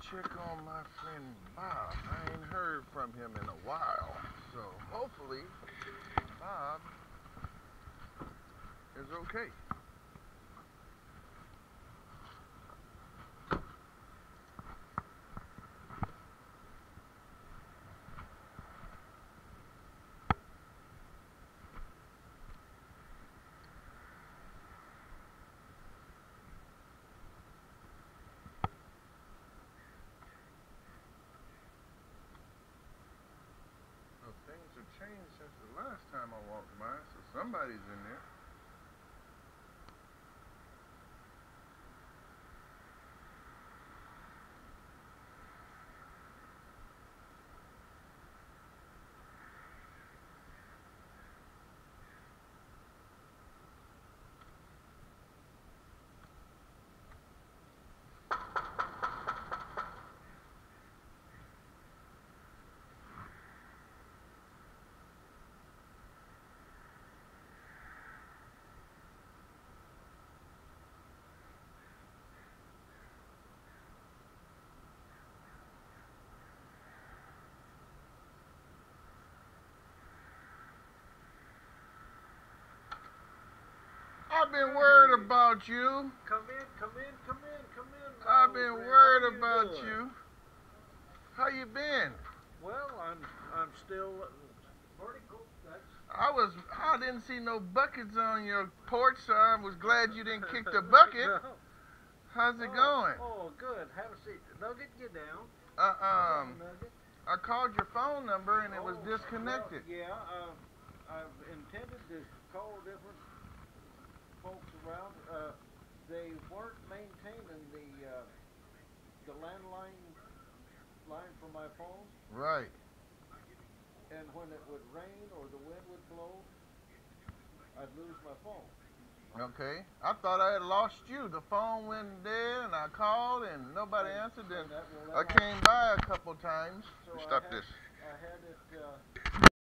check on my friend Bob. I ain't heard from him in a while. So hopefully Bob is okay. Well, things have changed since the last time I walked by, so somebody's in there. I've been worried about you. Come in, come in, come in, come in. I've been worried about you. How you been? Well, I'm still vertical. I didn't see no buckets on your porch, so I was glad you didn't kick the bucket. No. How's it going? Oh, good. Have a seat. Nugget, get down. Nugget. I called your phone number and it was disconnected. Well, yeah, I've intended to call different folks around. They weren't maintaining the landline line for my phone, Right. and when it would rain or the wind would blow, I'd lose my phone. Okay. I thought I had lost you. The phone went dead and I called and nobody answered. Then I came by a couple times. So Stop I this. had it